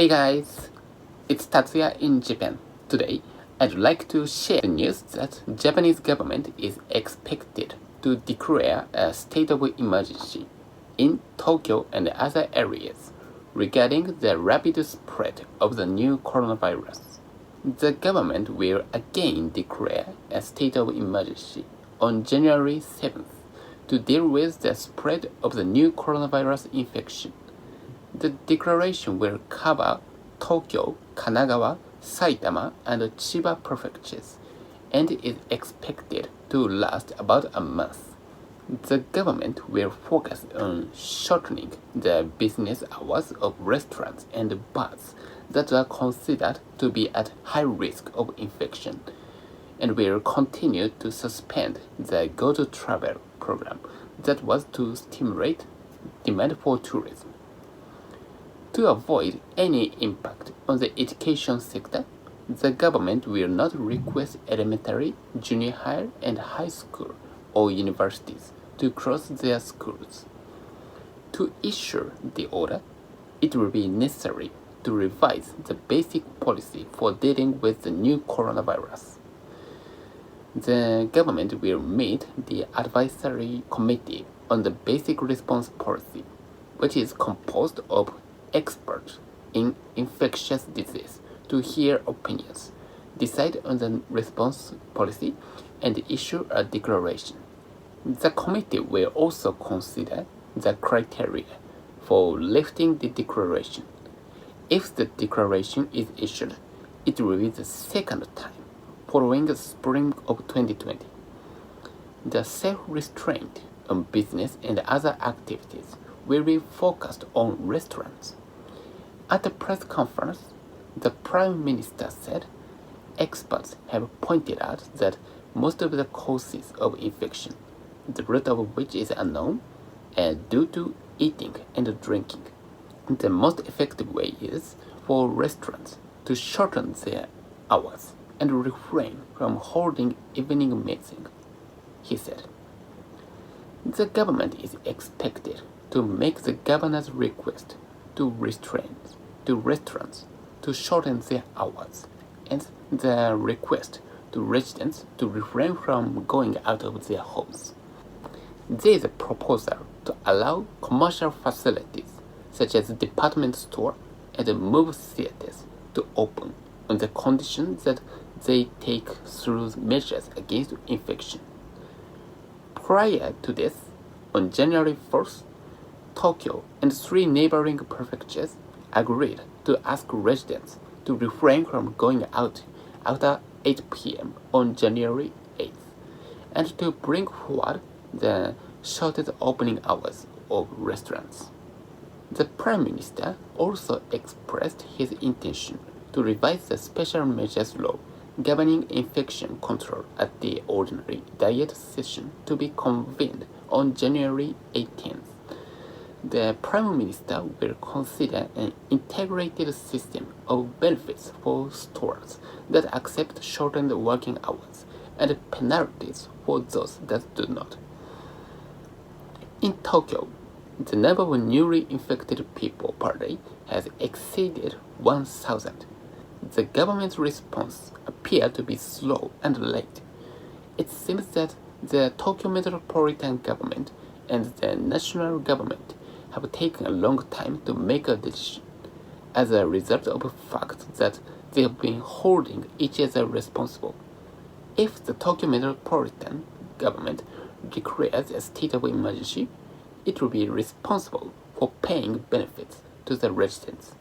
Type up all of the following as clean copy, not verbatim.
Hey guys, it's Tatsuya in Japan. Today, I'd like to share the news that Japanese government is expected to declare a state of emergency in Tokyo and other areas regarding the rapid spread of the new coronavirus. The government will again declare a state of emergency on January 7th to deal with the spread of the new coronavirus infection. The declaration will cover Tokyo, Kanagawa, Saitama, and Chiba prefectures, and is expected to last about a month. The government will focus on shortening the business hours of restaurants and bars that are considered to be at high risk of infection, and will continue to suspend the Go to Travel program that was to stimulate demand for tourism. To avoid any impact on the education sector, the government will not request elementary, junior high, and high school or universities to close their schools. To issue the order, it will be necessary to revise the basic policy for dealing with the new coronavirus. The government will meet the Advisory Committee on the Basic Response Policy, which is composed of experts in infectious disease, to hear opinions, decide on the response policy, and issue a declaration. The committee will also consider the criteria for lifting the declaration. If the declaration is issued, it will be the second time following the spring of 2020. The self-restraint on business and other activities will be focused on restaurants. At a press conference, the Prime Minister said experts have pointed out that most of the causes of infection, the root of which is unknown, are due to eating and drinking. The most effective way is for restaurants to shorten their hours and refrain from holding evening meetings, he said. The government is expected to make the governor's request to restaurants to shorten their hours, and the request to residents to refrain from going out of their homes. There is a proposal to allow commercial facilities such as department store and movie theaters to open on the condition that they take through measures against infection. Prior to this, on January 1st, Tokyo and 3 neighboring prefectures agreed to ask residents to refrain from going out after 8 p.m. on January 8th, and to bring forward the shortest opening hours of restaurants. The Prime Minister also expressed his intention to revise the special measures law governing infection control at the ordinary diet session to be convened on January 18th. The Prime Minister will consider an integrated system of benefits for stores that accept shortened working hours and penalties for those that do not. In Tokyo, the number of newly infected people per day has exceeded 1,000. The government's response appeared to be slow and late. It seems that the Tokyo Metropolitan Government and the national government have taken a long time to make a decision, as a result of the fact that they have been holding each other responsible. If the Tokyo Metropolitan Government declares a state of emergency, it will be responsible for paying benefits to the residents.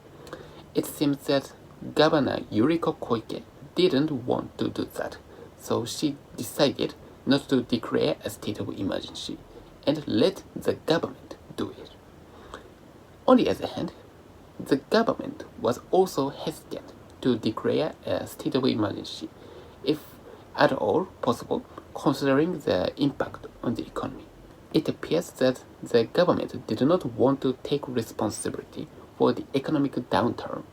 It seems that Governor Yuriko Koike didn't want to do that, so she decided not to declare a state of emergency and let the government do it. On the other hand, the government was also hesitant to declare a state of emergency, if at all possible, considering the impact on the economy. It appears that the government did not want to take responsibility for the economic downturn.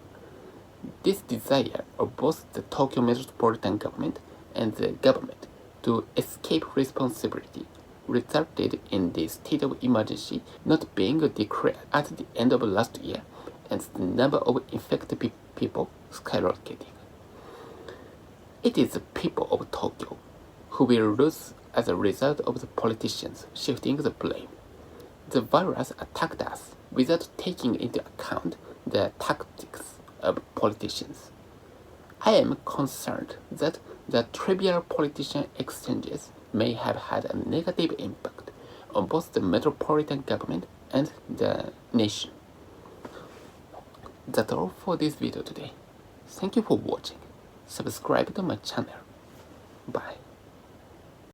This desire of both the Tokyo Metropolitan Government and the government to escape responsibility resulted in the state of emergency not being declared at the end of last year and the number of infected people skyrocketing. It is the people of Tokyo who will lose as a result of the politicians shifting the blame. The virus attacked us without taking into account the tactics of politicians. I am concerned that the trivial politician exchanges may have had a negative impact on both the metropolitan government and the nation. That's all for this video today. Thank you for watching. Subscribe to my channel. Bye.